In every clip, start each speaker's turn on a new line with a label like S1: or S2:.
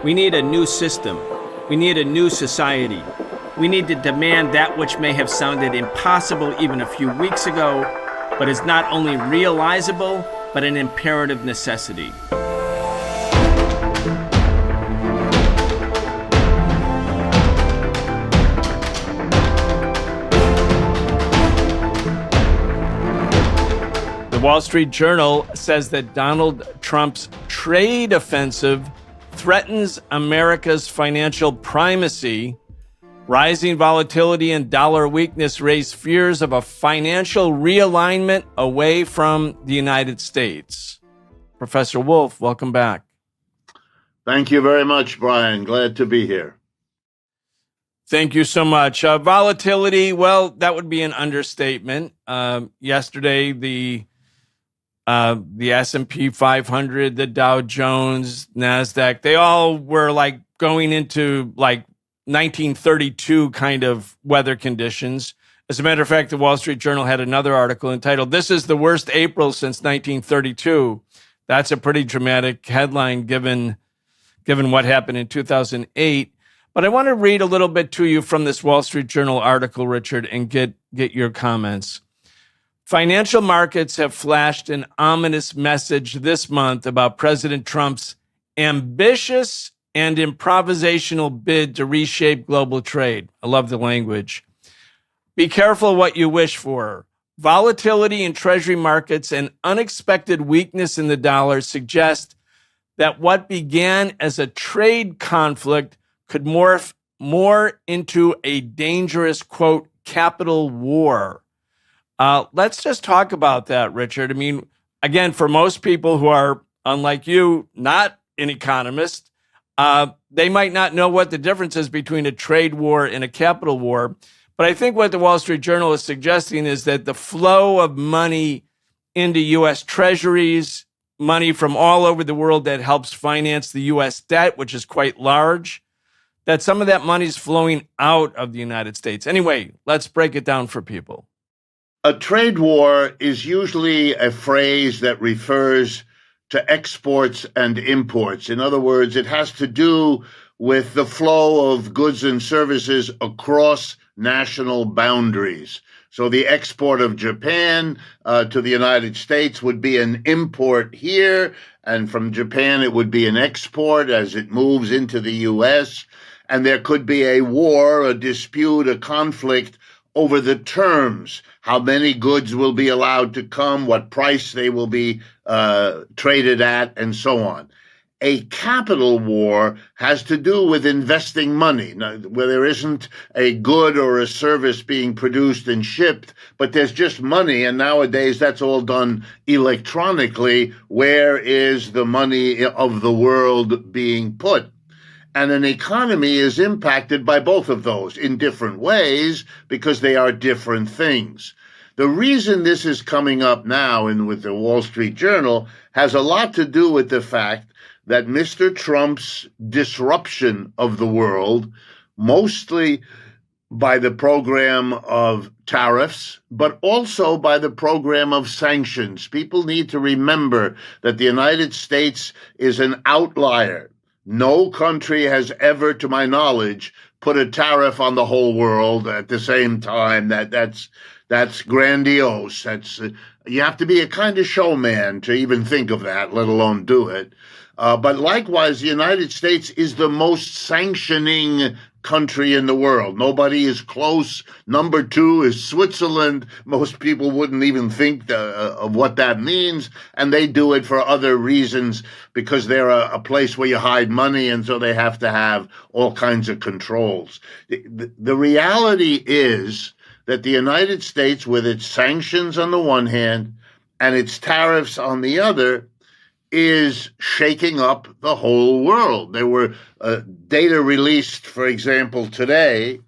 S1: We need a new system. We need a new society. We need to demand that which may have sounded impossible even a few weeks ago, but is not only realizable, but an imperative necessity. The Wall Street Journal says that Donald Trump's trade offensive threatens America's financial primacy. Rising volatility and dollar weakness raise fears of a financial realignment away from the United States. Professor Wolff, welcome back.
S2: Thank you very much, Brian. Glad to be here.
S1: Thank you so much. Volatility, well, that would be an understatement. Yesterday, the S&P 500, the Dow Jones, NASDAQ, they all were like going into like 1932 kind of weather conditions. As a matter of fact, the Wall Street Journal had another article entitled, "This is the worst April since 1932. That's a pretty dramatic headline given what happened in 2008. But I want to read a little bit to you from this Wall Street Journal article, Richard, and get your comments. Financial markets have flashed an ominous message this month about President Trump's ambitious and improvisational bid to reshape global trade. I love the language. Be careful what you wish for. Volatility in treasury markets and unexpected weakness in the dollar suggest that what began as a trade conflict could morph more into a dangerous, quote, capital war. Let's just talk about that, Richard. I mean, again, for most people who are, unlike you, not an economist, they might not know what the difference is between a trade war and a capital war. But I think what the Wall Street Journal is suggesting is that the flow of money into U.S. treasuries, money from all over the world that helps finance the U.S. debt, which is quite large, that some of that money is flowing out of the United States. Anyway, let's break it down for people.
S2: A trade war is usually a phrase that refers to exports and imports. In other words, it has to do with the flow of goods and services across national boundaries. So the export of Japan to the United States would be an import here, and from Japan it would be an export as it moves into the U.S., and there could be a war, a dispute, a conflict over the terms, how many goods will be allowed to come, what price they will be traded at, and so on. A capital war has to do with investing money, where there isn't a good or a service being produced and shipped, but there's just money, and nowadays that's all done electronically. Where is the money of the world being put? And an economy is impacted by both of those in different ways because they are different things. The reason this is coming up now with the Wall Street Journal has a lot to do with the fact that Mr. Trump's disruption of the world, mostly by the program of tariffs, but also by the program of sanctions. People need to remember that the United States is an outlier. No country has ever, to my knowledge, put a tariff on the whole world at the same time. That's grandiose. You have to be a kind of showman to even think of that, let alone do it. But likewise, the United States is the most sanctioning country in the world. Nobody is close. Number two is Switzerland. Most people wouldn't even think of what that means, and they do it for other reasons because they're a place where you hide money, and so they have to have all kinds of controls. The reality is that the United States, with its sanctions on the one hand and its tariffs on the other, is shaking up the whole world. There were data released, for example, today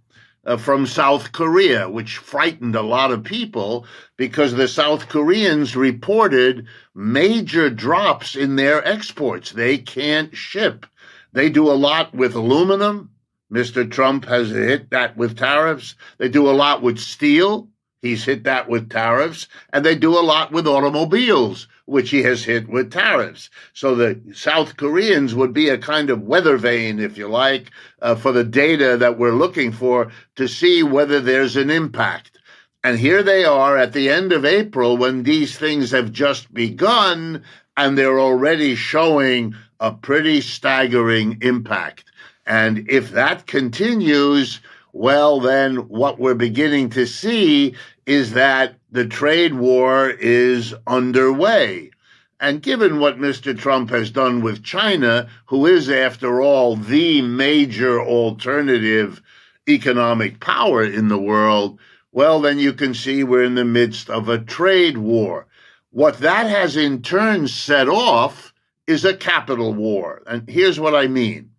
S2: from South Korea, which frightened a lot of people because the South Koreans reported major drops in their exports. They can't ship. They do a lot with aluminum. Mr. Trump has hit that with tariffs. They do a lot with steel. He's hit that with tariffs, and they do a lot with automobiles, which he has hit with tariffs. So the South Koreans would be a kind of weather vane, if you like, for the data that we're looking for to see whether there's an impact. And here they are at the end of April when these things have just begun, and they're already showing a pretty staggering impact. And if that continues, well, then what we're beginning to see is that the trade war is underway. And given what Mr. Trump has done with China, who is, after all, the major alternative economic power in the world, well, then you can see we're in the midst of a trade war. What that has in turn set off is a capital war. And here's what I mean.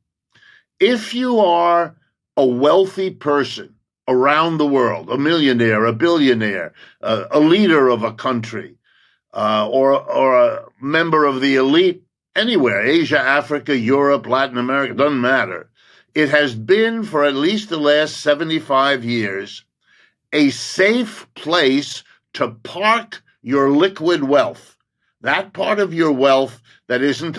S2: If you are a wealthy person around the world, a millionaire, a billionaire, a leader of a country, or a member of the elite anywhere, Asia, Africa, Europe, Latin America, doesn't matter. It has been for at least the last 75 years a safe place to park your liquid wealth. That part of your wealth that isn't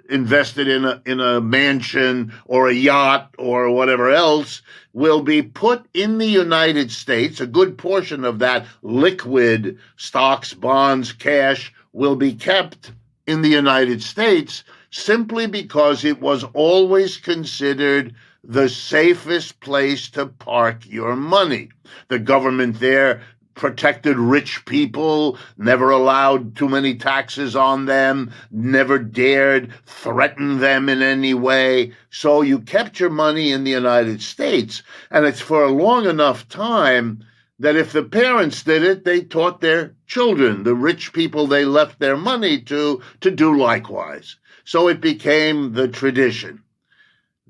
S2: invested in a mansion or a yacht or whatever else will be put in the United States. A good portion of that liquid stocks, bonds, cash will be kept in the United States simply because it was always considered the safest place to park your money. The government there protected rich people, never allowed too many taxes on them, never dared threaten them in any way. So you kept your money in the United States. And it's for a long enough time that if the parents did it, they taught their children, the rich people they left their money to do likewise. So it became the tradition.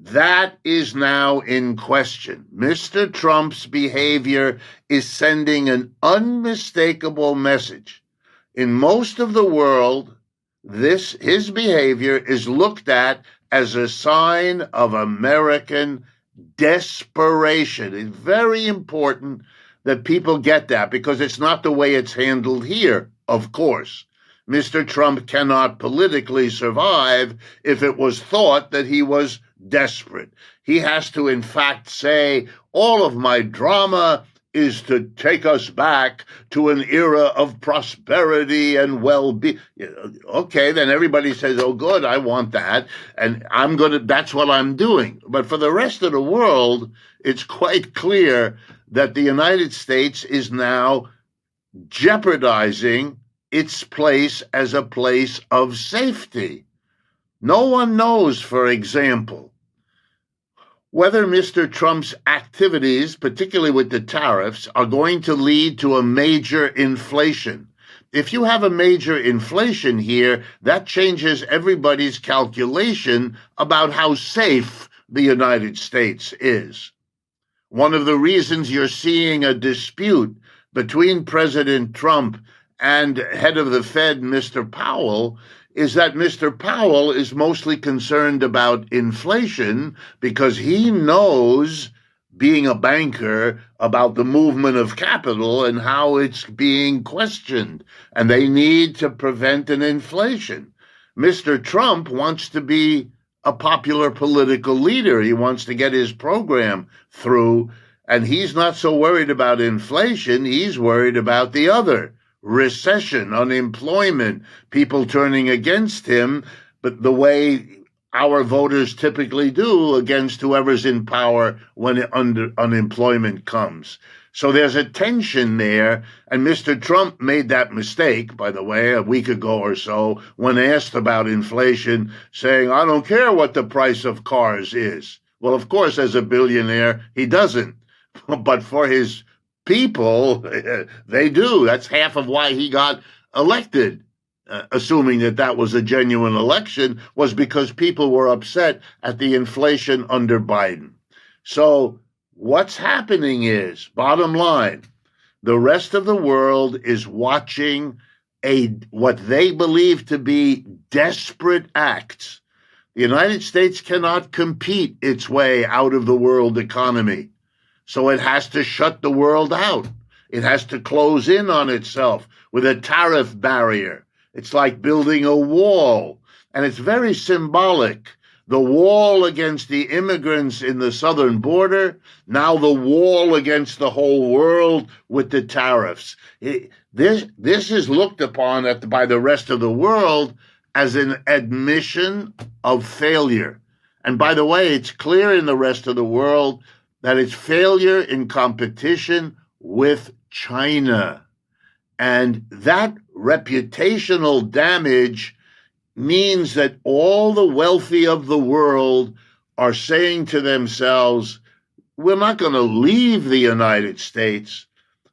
S2: That is now in question. Mr. Trump's behavior is sending an unmistakable message. In most of the world, his behavior is looked at as a sign of American desperation. It's very important that people get that because it's not the way it's handled here, of course. Mr. Trump cannot politically survive if it was thought that he was desperate. He has to, in fact, say, all of my drama is to take us back to an era of prosperity and well-being. Okay, then everybody says, oh, good, I want that. And that's what I'm doing. But for the rest of the world, it's quite clear that the United States is now jeopardizing its place as a place of safety. No one knows, for example, whether Mr. Trump's activities, particularly with the tariffs, are going to lead to a major inflation. If you have a major inflation here, that changes everybody's calculation about how safe the United States is. One of the reasons you're seeing a dispute between President Trump and head of the Fed, Mr. Powell, is that Mr. Powell is mostly concerned about inflation because he knows, being a banker, about the movement of capital and how it's being questioned, and they need to prevent an inflation. Mr. Trump wants to be a popular political leader. He wants to get his program through, and he's not so worried about inflation. He's worried about the other. Recession, unemployment, people turning against him, but the way our voters typically do against whoever's in power when unemployment comes. So there's a tension there, and Mr. Trump made that mistake, by the way, a week ago or so, when asked about inflation, saying, I don't care what the price of cars is. Well, of course, as a billionaire, he doesn't. But for his people, they do. That's half of why he got elected, assuming that was a genuine election, was because people were upset at the inflation under Biden. So what's happening is, bottom line, the rest of the world is watching what they believe to be desperate acts. The United States cannot compete its way out of the world economy. So it has to shut the world out. It has to close in on itself with a tariff barrier. It's like building a wall, and it's very symbolic. The wall against the immigrants in the southern border, now the wall against the whole world with the tariffs. This is looked upon by the rest of the world as an admission of failure. And by the way, it's clear in the rest of the world that it's failure in competition with China. And that reputational damage means that all the wealthy of the world are saying to themselves, we're not going to leave the United States,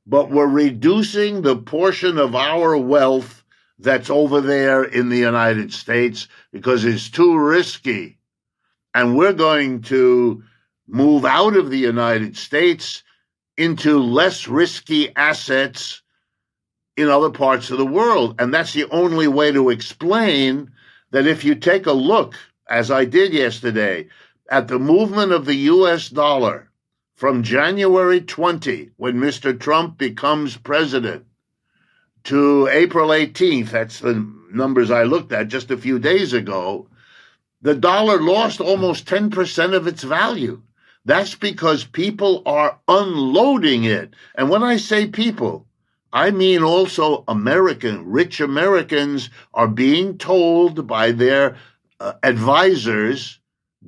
S2: but we're reducing the portion of our wealth that's over there in the United States because it's too risky. And we're going to move out of the United States into less risky assets in other parts of the world. And that's the only way to explain that if you take a look, as I did yesterday, at the movement of the US dollar from January 20, when Mr. Trump becomes president, to April 18th, that's the numbers I looked at just a few days ago, the dollar lost almost 10% of its value. That's because people are unloading it. And when I say people, I mean also rich Americans are being told by their advisors,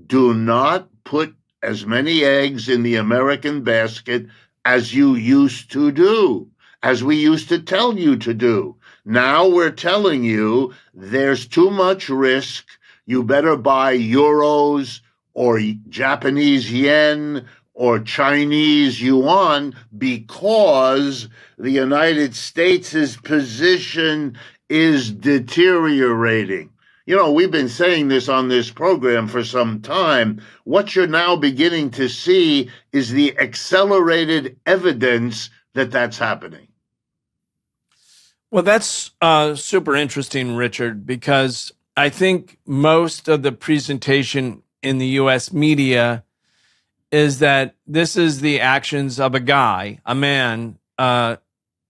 S2: do not put as many eggs in the American basket as you used to do, as we used to tell you to do. Now we're telling you there's too much risk. You better buy euros or Japanese yen or Chinese yuan because the United States' position is deteriorating. You know, we've been saying this on this program for some time. What you're now beginning to see is the accelerated evidence that that's happening.
S1: Well, that's super interesting, Richard, because I think most of the presentation in the U.S. media is that this is the actions of a guy, a man, an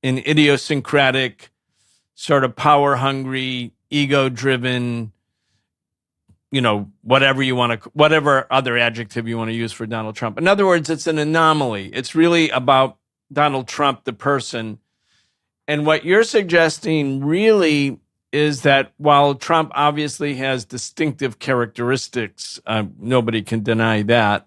S1: idiosyncratic, sort of power-hungry, ego-driven, whatever other adjective you want to use for Donald Trump. In other words, it's an anomaly. It's really about Donald Trump, the person. And what you're suggesting really is that while Trump obviously has distinctive characteristics, nobody can deny that.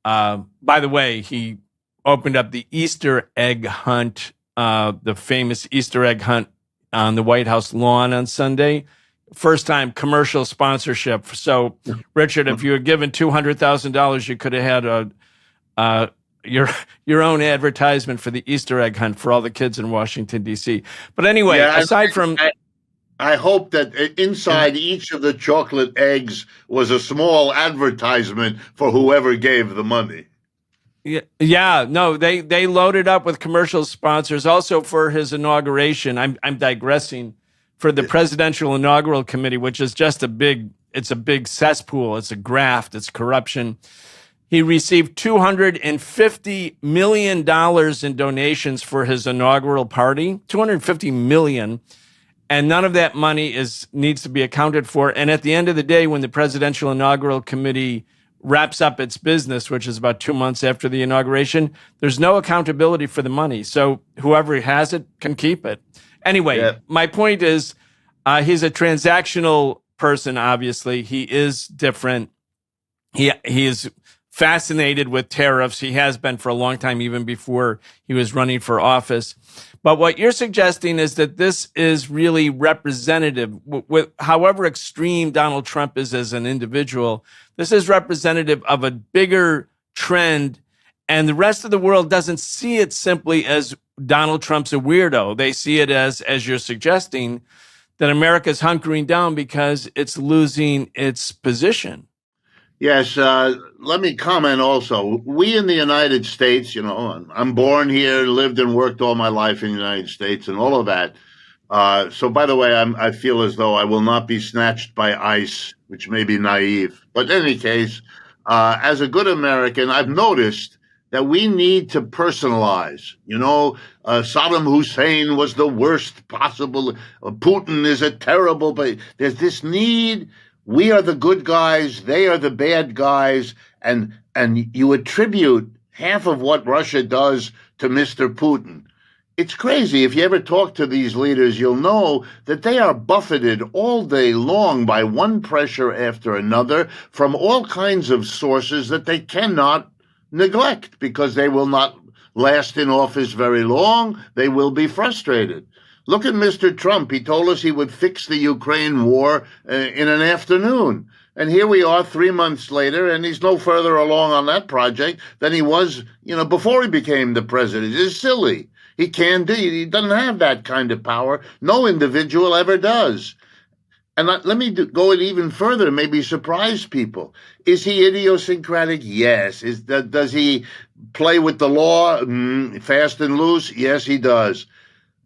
S1: By the way, he opened up the Easter egg hunt, the famous Easter egg hunt on the White House lawn on Sunday. First time commercial sponsorship. So, Richard, if you had given $200,000, you could have had your own advertisement for the Easter egg hunt for all the kids in Washington, D.C. But anyway, aside from...
S2: I hope that inside each of the chocolate eggs was a small advertisement for whoever gave the money.
S1: Yeah, no, they loaded up with commercial sponsors also for his inauguration. I'm digressing. For the Presidential Inaugural Committee, which is just a big cesspool. It's a graft. It's corruption. He received $250 million in donations for his inaugural party. $250 million. And none of that money needs to be accounted for. And at the end of the day, when the Presidential Inaugural Committee wraps up its business, which is about 2 months after the inauguration, there's no accountability for the money. So whoever has it can keep it. Anyway, My point is he's a transactional person, obviously. He is different. He is fascinated with tariffs. He has been for a long time, even before he was running for office. But what you're suggesting is that this is really representative. With however extreme Donald Trump is as an individual, this is representative of a bigger trend, and the rest of the world doesn't see it simply as Donald Trump's a weirdo. They see it as you're suggesting, that America's hunkering down because it's losing its position.
S2: Yes, let me comment also. We in the United States, I'm born here, lived and worked all my life in the United States and all of that. So by the way, I feel as though I will not be snatched by ICE, which may be naive. But in any case, as a good American, I've noticed that we need to personalize. Saddam Hussein was the worst possible. Putin is a terrible, but there's this need. We are the good guys. They are the bad guys. And you attribute half of what Russia does to Mr. Putin. It's crazy. If you ever talk to these leaders, you'll know that they are buffeted all day long by one pressure after another from all kinds of sources that they cannot neglect because they will not last in office very long. They will be frustrated. Look at Mr. Trump. He told us he would fix the Ukraine war in an afternoon. And here we are 3 months later, and he's no further along on that project than he was, before he became the president. It's silly. He can't do it. He doesn't have that kind of power. No individual ever does. And let me go even further, maybe surprise people. Is he idiosyncratic? Yes. Does he play with the law fast and loose? Yes, he does.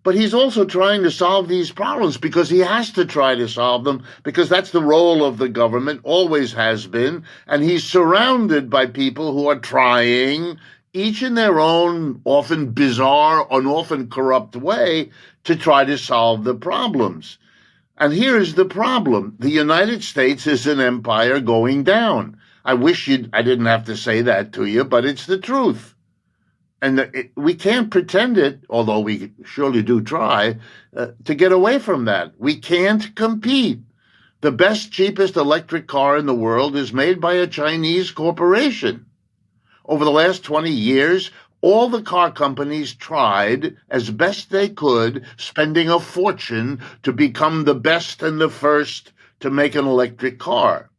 S2: But he's also trying to solve these problems because he has to try to solve them because that's the role of the government, always has been. And he's surrounded by people who are trying, each in their own often bizarre and often corrupt way, to try to solve the problems. And here's the problem. The United States is an empire going down. I wish I didn't have to say that to you, but it's the truth. And we can't pretend it, although we surely do try, to get away from that. We can't compete. The best, cheapest electric car in the world is made by a Chinese corporation. Over the last 20 years, all the car companies tried as best they could, spending a fortune to become the best and the first to make an electric car.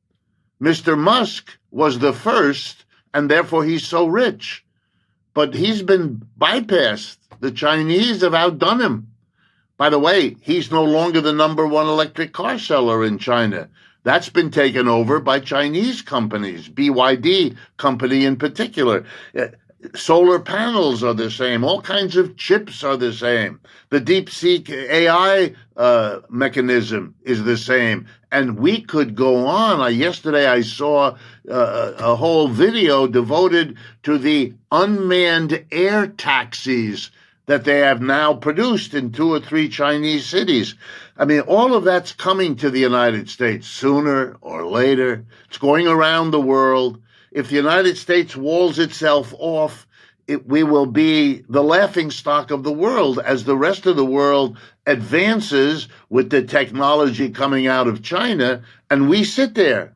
S2: Mr. Musk was the first, and therefore he's so rich. But he's been bypassed. The Chinese have outdone him. By the way, he's no longer the number one electric car seller in China. That's been taken over by Chinese companies, BYD company in particular. Solar panels are the same. All kinds of chips are the same. The DeepSeek AI mechanism is the same. And we could go on. Yesterday I saw a whole video devoted to the unmanned air taxis that they have now produced in 2 or 3 Chinese cities. I mean, all of that's coming to the United States sooner or later. It's going around the world. If the United States walls itself off, we will be the laughingstock of the world as the rest of the world advances with the technology coming out of China, and we sit there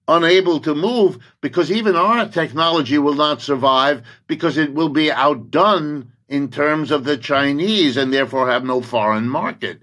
S2: unable to move because even our technology will not survive because it will be outdone in terms of the Chinese and therefore have no foreign market.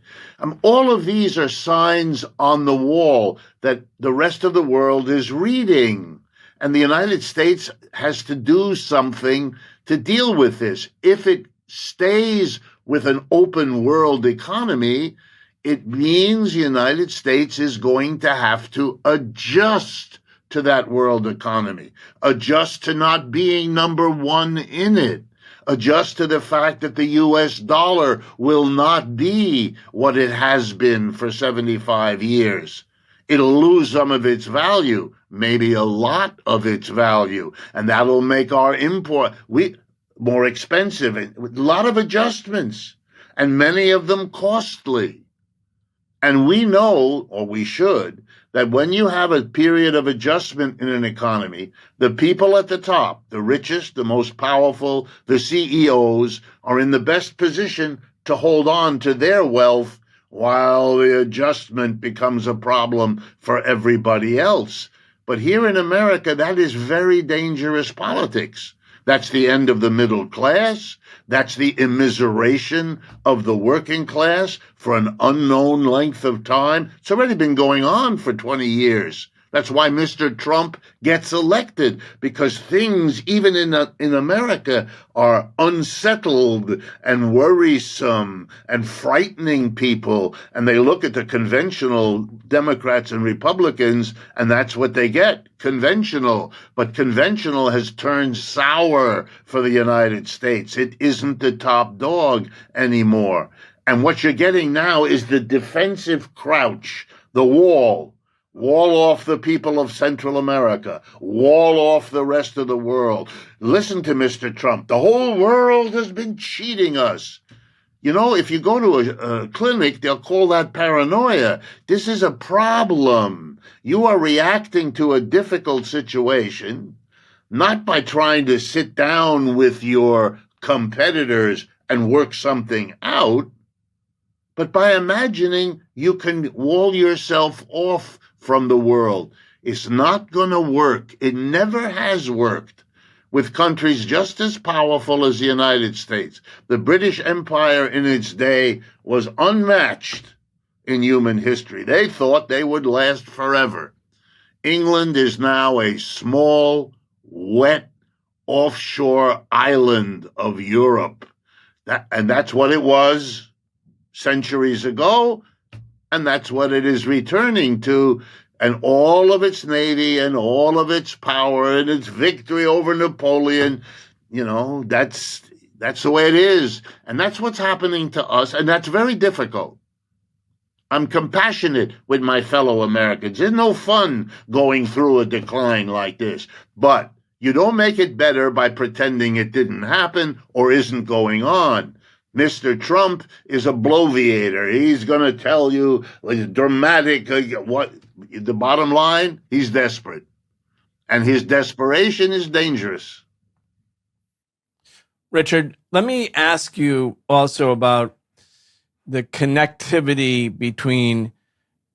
S2: All of these are signs on the wall that the rest of the world is reading. And the United States has to do something to deal with this. If it stays with an open world economy, it means the United States is going to have to adjust to that world economy, adjust to not being number one in it, adjust to the fact that the U.S. dollar will not be what it has been for 75 years. It'll lose some of its value, maybe a lot of its value, and that'll make our import more expensive. A lot of adjustments, and many of them costly. And we know, or we should, that when you have a period of adjustment in an economy, the people at the top, the richest, the most powerful, the CEOs, are in the best position to hold on to their wealth while the adjustment becomes a problem for everybody else. But here in America, that is very dangerous politics. That's the end of the middle class. That's the immiseration of the working class for an unknown length of time. It's already been going on for 20 years. That's why Mr. Trump gets elected, because things, even in America, are unsettled and worrisome and frightening people. And they look at the conventional Democrats and Republicans, and that's what they get, conventional. But conventional has turned sour for the United States. It isn't the top dog anymore. And what you're getting now is the defensive crouch, the wall. Wall off the people of Central America. Wall off the rest of the world. Listen to Mr. Trump. The whole world has been cheating us. You know, if you go to a clinic, they'll call that paranoia. This is a problem. You are reacting to a difficult situation, not by trying to sit down with your competitors and work something out, but by imagining you can wall yourself off from the world. It's not going to work. It never has worked with countries just as powerful as the United States. The British Empire in its day was unmatched in human history. They thought they would last forever. England is now a small, wet, offshore island of Europe. And that's what it was centuries ago, and that's what it is returning to. And all of its navy and all of its power and its victory over Napoleon, you know, that's the way it is. And that's what's happening to us, and that's very difficult. I'm compassionate with my fellow Americans. It's no fun going through a decline like this. But you don't make it better by pretending it didn't happen or isn't going on. Mr. Trump is a bloviator. He's going to tell you dramatic, what the bottom line, he's desperate. And his desperation is dangerous.
S1: Richard, let me ask you also about the connectivity between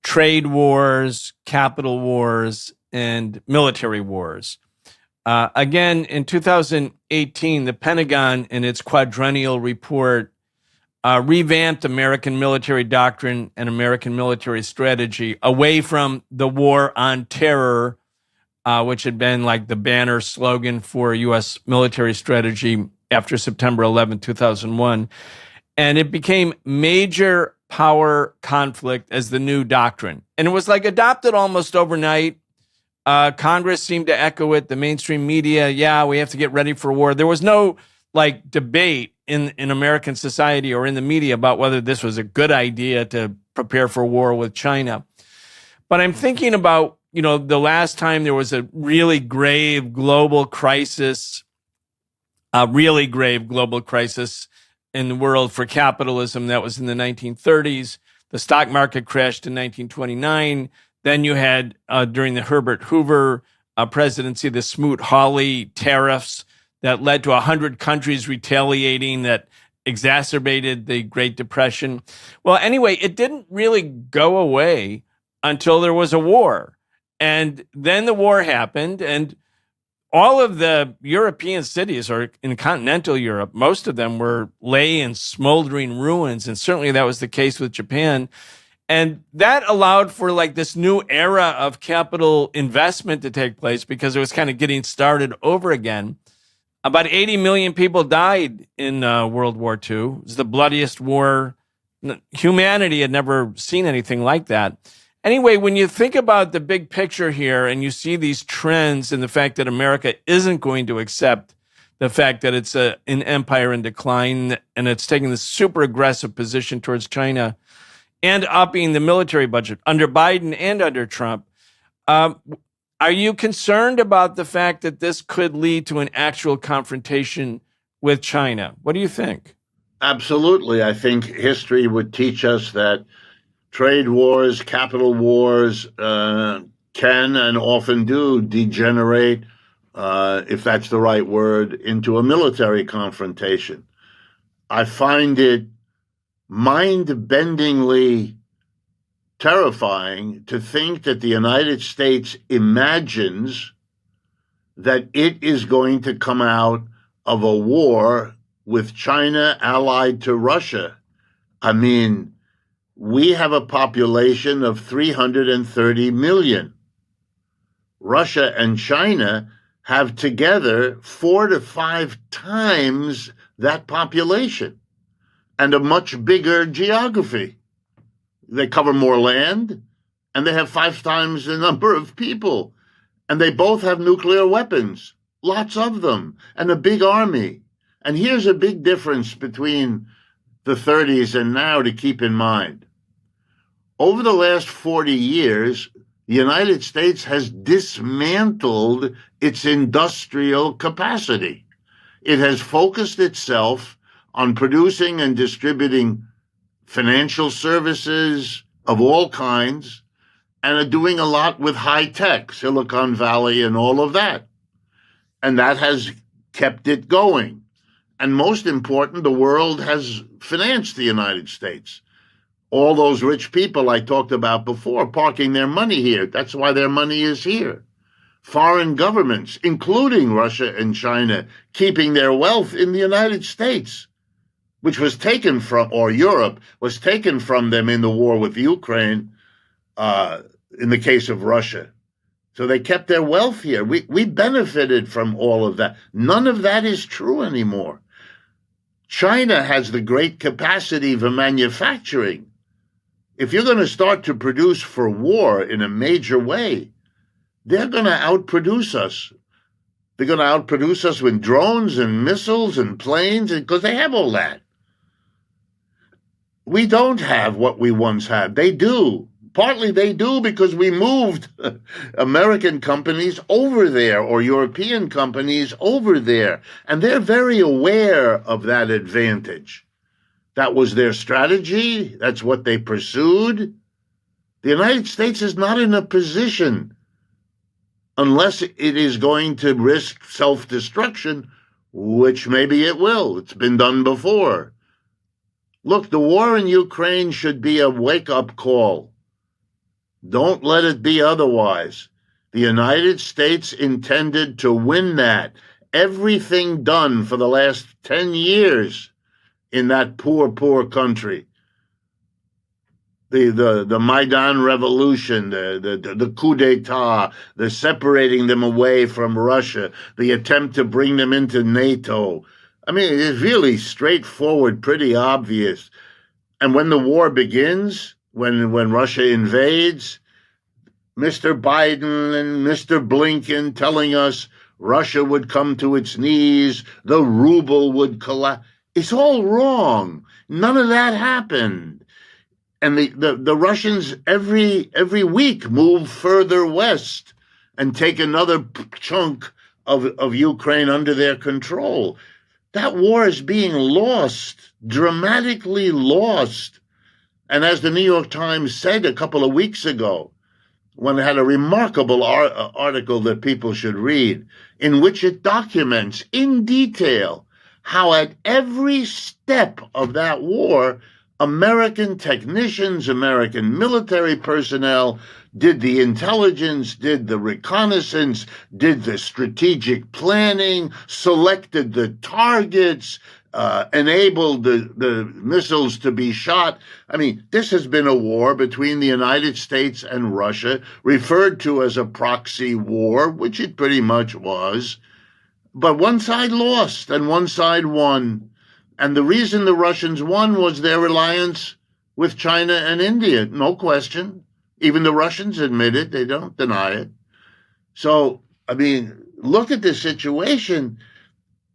S1: trade wars, capital wars, and military wars. Again, in 2018, the Pentagon, in its quadrennial report, revamped American military doctrine and American military strategy away from the war on terror, which had been like the banner slogan for U.S. military strategy after September 11, 2001. And it became major power conflict as the new doctrine. And it was like adopted almost overnight. Congress seemed to echo it. The mainstream media, yeah, we have to get ready for war. There was no like debate in American society or in the media about whether this was a good idea to prepare for war with China. But I'm thinking about, you know, the last time there was a really grave global crisis in the world for capitalism. That was in the 1930s. The stock market crashed in 1929. Then you had, during the Herbert Hoover presidency, the Smoot-Hawley tariffs that led to 100 countries retaliating, that exacerbated the Great Depression. Well, anyway, it didn't really go away until there was a war. And then the war happened, and all of the European cities, or in continental Europe, most of them lay in smoldering ruins. And certainly that was the case with Japan. And that allowed for like this new era of capital investment to take place because it was kind of getting started over again. About 80 million people died in World War II. It was the bloodiest war. Humanity had never seen anything like that. Anyway, when you think about the big picture here and you see these trends and the fact that America isn't going to accept the fact that it's an empire in decline and it's taking this super aggressive position towards China and upping the military budget under Biden and under Trump, are you concerned about the fact that this could lead to an actual confrontation with China? What do you think?
S2: Absolutely. I think history would teach us that trade wars, capital wars can and often do degenerate, if that's the right word, into a military confrontation. I find it mind-bendingly terrifying to think that the United States imagines that it is going to come out of a war with China allied to Russia. I mean, we have a population of 330 million. Russia and China have together 4 to 5 times that population and a much bigger geography. They cover more land, and they have 5 times the number of people. And they both have nuclear weapons, lots of them, and a big army. And here's a big difference between the 30s and now to keep in mind. Over the last 40 years, The United States has dismantled its industrial capacity. It has focused itself on producing and distributing financial services of all kinds, and are doing a lot with high tech, Silicon Valley and all of that. And that has kept it going. And most important, the world has financed the United States. All those rich people I talked about before parking their money here. That's why their money is here. Foreign governments, including Russia and China, keeping their wealth in the United States, which was taken from, or Europe was taken from them in the war with Ukraine, in the case of Russia. So they kept their wealth here. We benefited from all of that. None of that is true anymore. China has the great capacity for manufacturing. If you're going to start to produce for war in a major way, they're going to outproduce us. They're going to outproduce us with drones and missiles and planes, because they have all that. We don't have what we once had. They do. Partly they do because we moved American companies over there, or European companies over there, and they're very aware of that advantage. That was their strategy. That's what they pursued. The United States is not in a position, unless it is going to risk self-destruction, which maybe it will. It's been done before. Look, the war in Ukraine should be a wake-up call. Don't let it be otherwise. The United States intended to win that. Everything done for the last 10 years in that poor, poor country. The Maidan revolution, the coup d'etat, the separating them away from Russia, the attempt to bring them into NATO. I mean, it's really straightforward, pretty obvious. And when the war begins, when Russia invades, Mr. Biden and Mr. Blinken telling us Russia would come to its knees, the ruble would collapse. It's all wrong. None of that happened. And the Russians every week move further west and take another chunk of Ukraine under their control. That war is being lost, dramatically lost. And as the New York Times said a couple of weeks ago, when it had a remarkable article that people should read, in which it documents in detail how at every step of that war, American technicians, American military personnel did the intelligence, did the reconnaissance, did the strategic planning, selected the targets, enabled the missiles to be shot. I mean, this has been a war between the United States and Russia, referred to as a proxy war, which it pretty much was. But one side lost and one side won. And the reason the Russians won was their reliance with China and India, no question. Even the Russians admit it, they don't deny it. So, I mean, look at the situation.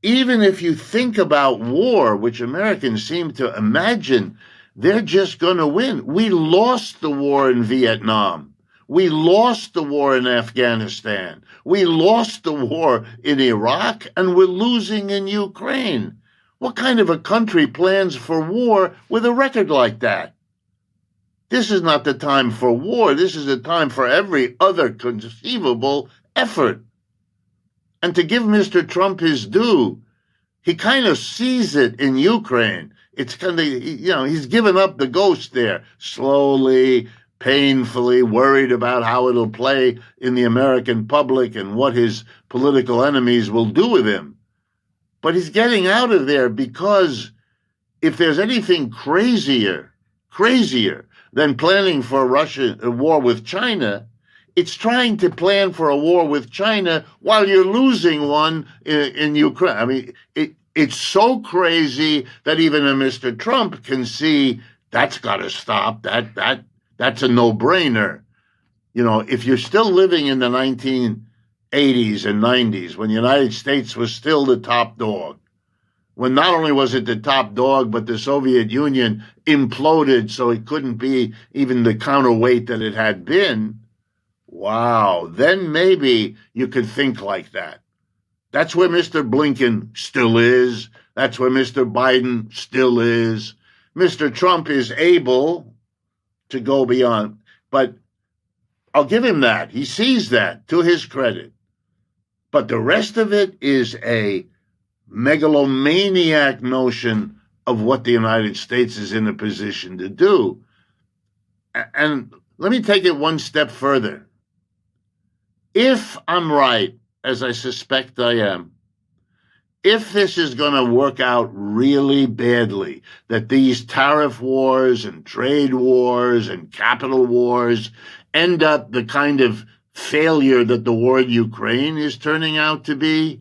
S2: Even if you think about war, which Americans seem to imagine, they're just going to win. We lost the war in Vietnam. We lost the war in Afghanistan. We lost the war in Iraq, and we're losing in Ukraine. What kind of a country plans for war with a record like that? This is not the time for war. This is the time for every other conceivable effort. And to give Mr. Trump his due, he kind of sees it in Ukraine. It's kind of, he's given up the ghost there, slowly, painfully, worried about how it'll play in the American public and what his political enemies will do with him. But he's getting out of there, because if there's anything crazier than planning for a war with China, it's trying to plan for a war with China while you're losing one in Ukraine. I mean, it's so crazy that even a Mr. Trump can see that's got to stop. That's a no-brainer. If you're still living in the 1980s and 90s, when the United States was still the top dog, when not only was it the top dog, but the Soviet Union imploded so it couldn't be even the counterweight that it had been, wow, then maybe you could think like that. That's where Mr. Blinken still is. That's where Mr. Biden still is. Mr. Trump is able to go beyond. But I'll give him that. He sees that, to his credit. But the rest of it is a megalomaniac notion of what the United States is in a position to do. And let me take it one step further. If I'm right, as I suspect I am, if this is going to work out really badly, that these tariff wars and trade wars and capital wars end up the kind of failure that the war in Ukraine is turning out to be,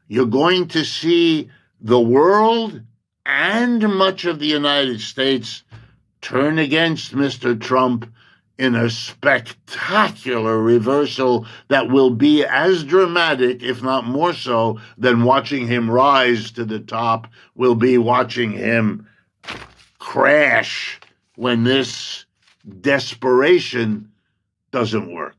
S2: you're going to see the world and much of the United States turn against Mr. Trump in a spectacular reversal that will be as dramatic, if not more so, than watching him rise to the top, will be watching him crash when this desperation doesn't work.